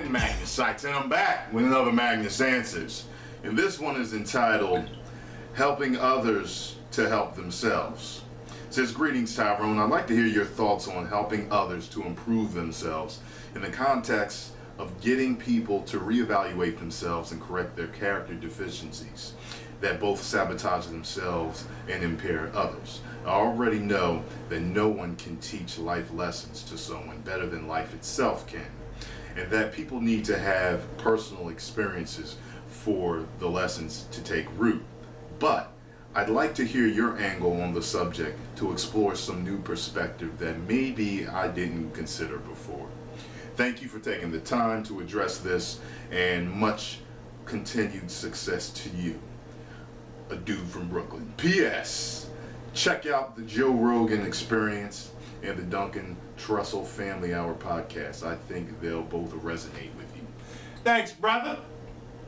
and Magnus Sites, and I'm back with another Magnus Answers. And this one is entitled, Helping Others to Help Themselves. It says, greetings, Tyrone. I'd like to hear your thoughts on helping others to improve themselves in the context of getting people to reevaluate themselves and correct their character deficiencies that both sabotage themselves and impair others. I already know that no one can teach life lessons to someone better than life itself can, and that people need to have personal experiences for the lessons to take root. But I'd like to hear your angle on the subject to explore some new perspective that maybe I didn't consider before. Thank you for taking the time to address this, and much continued success to you. A dude from Brooklyn. P.S. Check out the Joe Rogan Experience and the Duncan Trussell Family Hour podcast. I think they'll both resonate with you. Thanks, brother.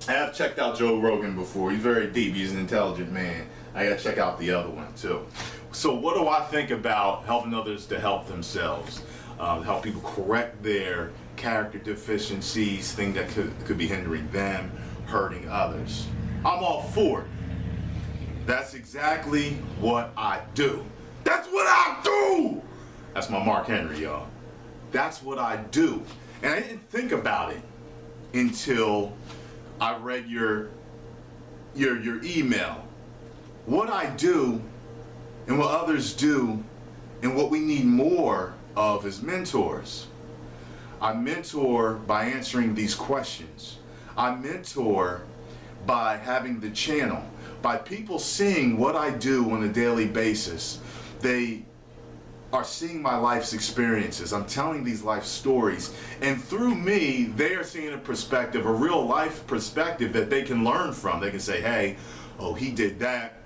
I have checked out Joe Rogan before. He's very deep. He's an intelligent man. I gotta check out the other one too. So what do I think about helping others to help themselves? Help people correct their character deficiencies, things that could be hindering them, hurting others. I'm all for it. That's exactly what I do. That's what I do! That's my Mark Henry, y'all. That's what I do. And I didn't think about it until I read your email. What I do and what others do and what we need more of is mentors. I mentor by answering these questions. I mentor by having the channel. By people seeing what I do on a daily basis. They are seeing my life's experiences. I'm telling these life stories, and through me they are seeing a perspective, a real life perspective that they can learn from. They can say, hey, oh, he did that,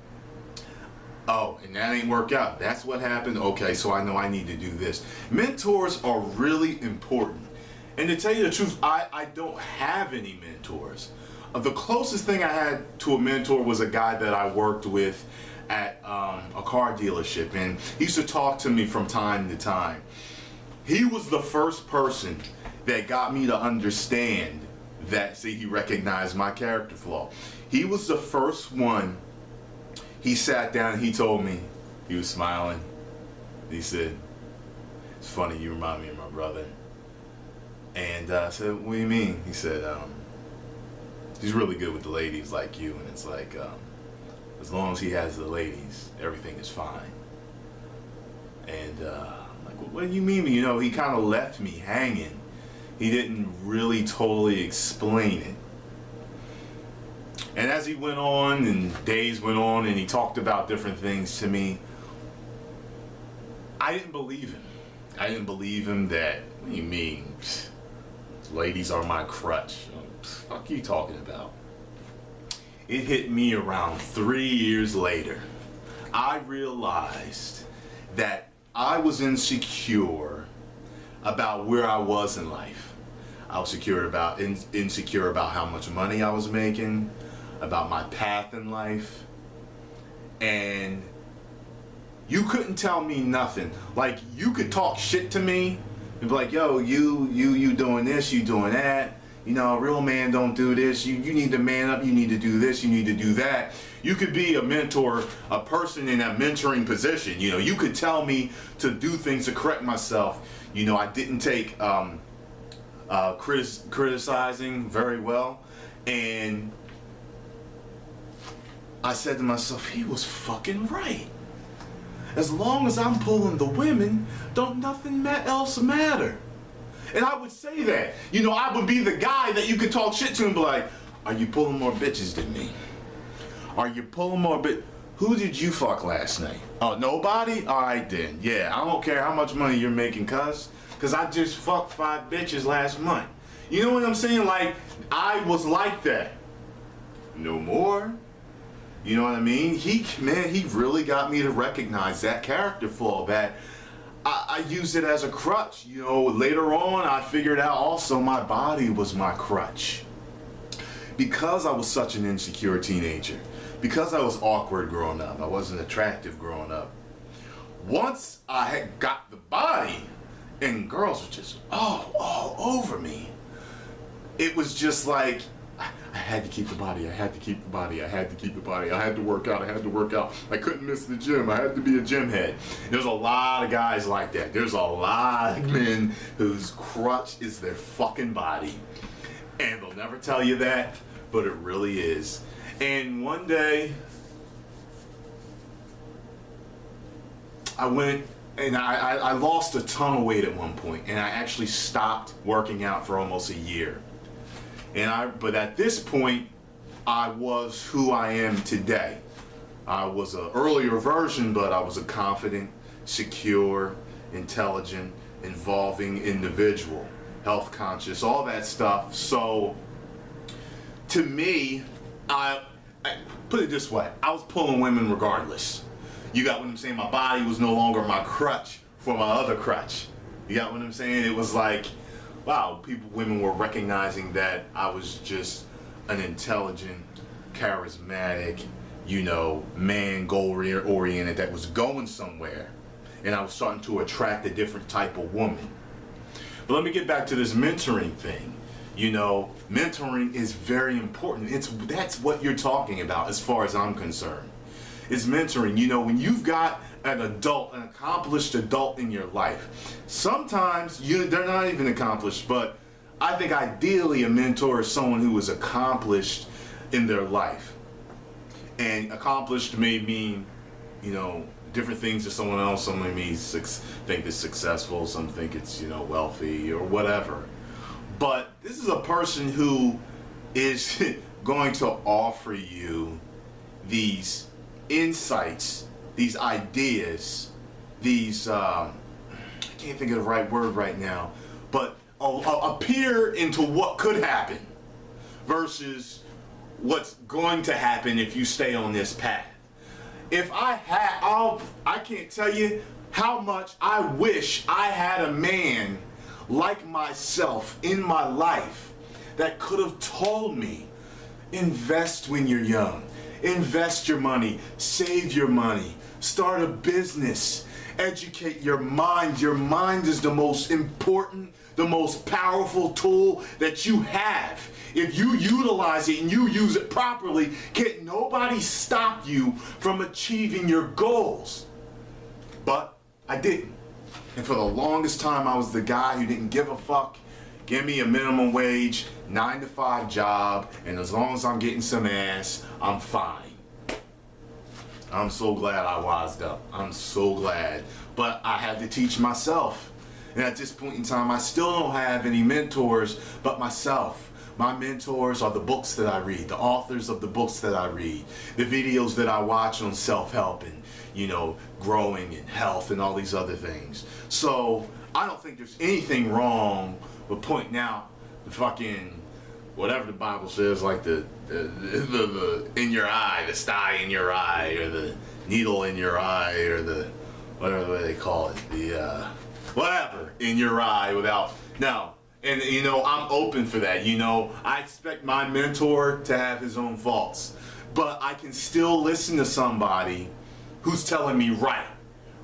oh, and that ain't work out, that's what happened, okay, so I know I need to do this. Mentors are really important, and to tell you the truth, I don't have any mentors. The closest thing I had to a mentor was a guy that I worked with at a car dealership, and he used to talk to me from time to time. He was the first person that got me to understand that, see, he recognized my character flaw. He was the first one. He sat down and he told me, he was smiling, he said, it's funny, you remind me of my brother. And I said, what do you mean? He said, he's really good with the ladies like you, and it's like, as long as he has the ladies, everything is fine. And I'm like, what do you mean? You know, he kind of left me hanging. He didn't really totally explain it. And as he went on and days went on and he talked about different things to me, I didn't believe him. I didn't believe him that, what do you mean? Ladies are my crutch. What the fuck are you talking about? It hit me around 3 years later. I realized that I was insecure about where I was in life. I was insecure about how much money I was making, about my path in life, and you couldn't tell me nothing. Like, you could talk shit to me and be like, yo, you doing this, you doing that. You know, a real man don't do this. You need to man up. You need to do this. You need to do that. You could be a mentor, a person in a mentoring position. You know, you could tell me to do things to correct myself. You know, I didn't take criticizing very well. And I said to myself, he was fucking right. As long as I'm pulling the women, don't nothing else matter. And I would say that. You know, I would be the guy that you could talk shit to and be like, are you pulling more bitches than me? Are you pulling more Who did you fuck last night? Oh, nobody? Alright then. Yeah, I don't care how much money you're making, cuz I just fucked 5 bitches last month. You know what I'm saying? Like, I was like that. No more. You know what I mean? He really got me to recognize that character flaw, that I used it as a crutch. You know, later on I figured out also my body was my crutch. Because I was such an insecure teenager, because I was awkward growing up, I wasn't attractive growing up. Once I had got the body and girls were just all over me, it was just like, I had to keep the body, I had to keep the body, I had to keep the body, I had to work out, I had to work out. I couldn't miss the gym, I had to be a gym head. There's a lot of guys like that. There's a lot of men whose crutch is their fucking body. And they'll never tell you that, but it really is. And one day, I went and I lost a ton of weight at one point, and I actually stopped working out for almost a year. But at this point, I was who I am today. I was an earlier version, but I was a confident, secure, intelligent, involving individual, health conscious, all that stuff. So, to me, I put it this way, I was pulling women regardless. You got what I'm saying? My body was no longer my crutch for my other crutch. You got what I'm saying? It was like, wow, women were recognizing that I was just an intelligent, charismatic, man, goal-oriented that was going somewhere. And I was starting to attract a different type of woman. But let me get back to this mentoring thing. Mentoring is very important. That's what you're talking about as far as I'm concerned. It's mentoring. When you've got an accomplished adult in your life, sometimes they're not even accomplished, but I think ideally a mentor is someone who is accomplished in their life. And accomplished may mean, different things to someone else. Some may think it's successful, some think it's, wealthy or whatever. But this is a person who is going to offer you these insights, these ideas, these, I can't think of the right word right now, but a peer into what could happen versus what's going to happen if you stay on this path. If I can't tell you how much I wish I had a man like myself in my life that could have told me, invest when you're young, invest your money, save your money, start a business, educate your mind. Your mind is the most important, the most powerful tool that you have. If you utilize it and you use it properly, can't nobody stop you from achieving your goals. But I didn't. And for the longest time, I was the guy who didn't give a fuck. Give me a minimum wage, 9-to-5 job, and as long as I'm getting some ass, I'm fine. I'm so glad I wised up. I'm so glad. But I had to teach myself. And at this point in time, I still don't have any mentors but myself. My mentors are the books that I read, the authors of the books that I read, the videos that I watch on self-help and, growing and health and all these other things. So I don't think there's anything wrong with pointing out the fucking, whatever the Bible says, like the in your eye, the sty in your eye, or the needle in your eye, or the, whatever they call it, the, whatever in your eye without, no. And, I'm open for that. I expect my mentor to have his own faults. But I can still listen to somebody who's telling me right.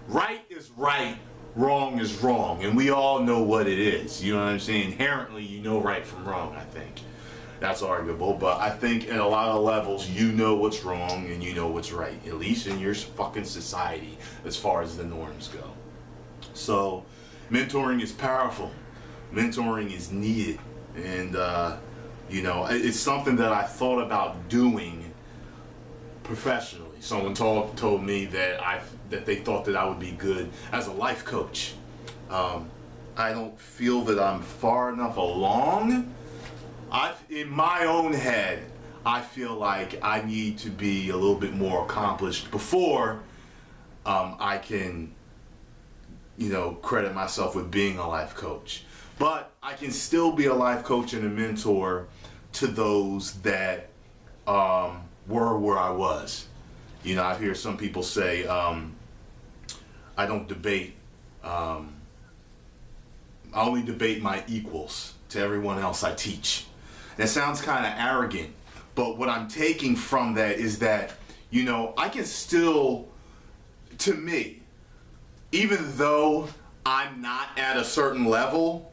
Right is right, wrong is wrong. And we all know what it is. You know what I'm saying? Inherently, you know right from wrong, I think. That's arguable. But I think in a lot of levels, you know what's wrong and you know what's right. At least in your fucking society, as far as the norms go. So, mentoring is powerful. Mentoring is needed, and it's something that I thought about doing professionally. Someone told me that they thought that I would be good as a life coach. I don't feel that I'm far enough along. In my own head, I feel like I need to be a little bit more accomplished before I can, credit myself with being a life coach. But I can still be a life coach and a mentor to those that were where I was. I hear some people say, I don't debate, I only debate my equals. To everyone else I teach. That sounds kind of arrogant, but what I'm taking from that is that, I can still, to me, even though I'm not at a certain level,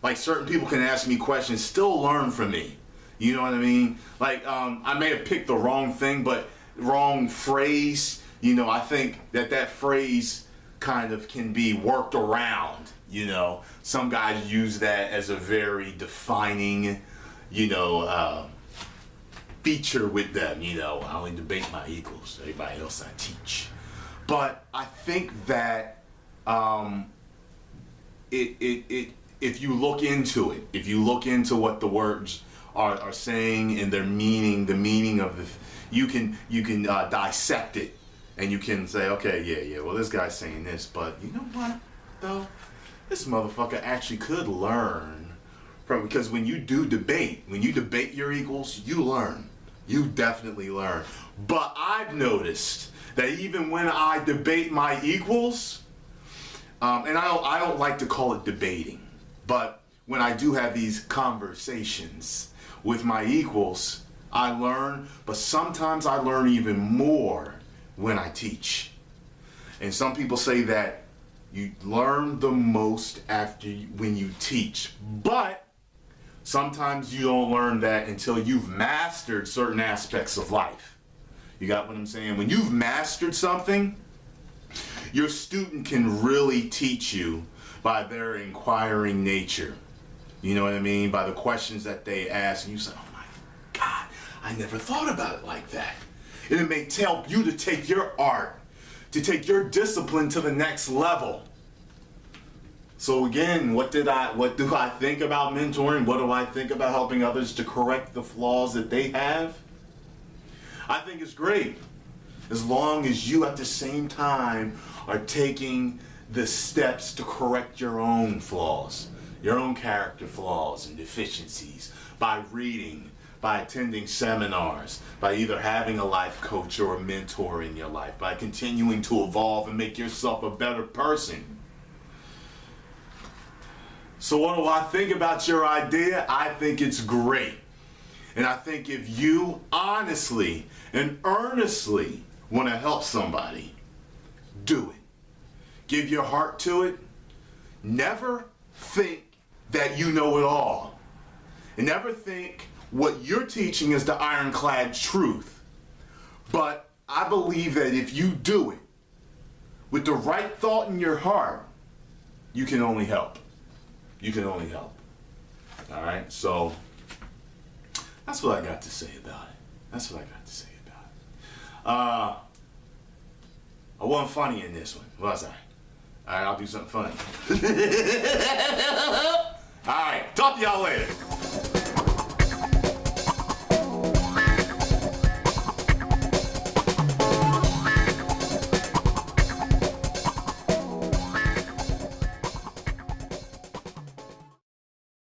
Like certain people can ask me questions, still learn from me. You know what I mean? Like I may have picked the wrong thing, but wrong phrase. You know, I think that phrase kind of can be worked around. You know, some guys use that as a very defining, you know, feature with them. You know, I only debate my equals. Everybody else I teach. But I think that if you look into it, if you look into what the words are saying and their meaning, the meaning of you can dissect it, and you can say, okay, yeah, well, this guy's saying this, but you know what, though? This motherfucker actually could learn from, because when you debate your equals, you learn. You definitely learn. But I've noticed that even when I debate my equals, and I don't like to call it debating, but when I do have these conversations with my equals, I learn, but sometimes I learn even more when I teach. And some people say that you learn the most when you teach, but sometimes you don't learn that until you've mastered certain aspects of life. You got what I'm saying? When you've mastered something, your student can really teach you by their inquiring nature. You know what I mean? By the questions that they ask, and you say, oh my God, I never thought about it like that. And it may help you to take your art, to take your discipline to the next level. So again, what do I think about mentoring? What do I think about helping others to correct the flaws that they have? I think it's great, as long as you at the same time are taking the steps to correct your own flaws, your own character flaws and deficiencies, by reading, by attending seminars, by either having a life coach or a mentor in your life, by continuing to evolve and make yourself a better person. So what do I think about your idea? I think it's great. And I think if you honestly and earnestly want to help somebody, do it. Give your heart to it. Never think that you know it all. And never think what you're teaching is the ironclad truth. But I believe that if you do it with the right thought in your heart, you can only help. You can only help. All right? So that's what I got to say about it. That's what I got to say about it. I wasn't funny in this one, was I? All right, I'll do something funny. All right, talk to y'all later.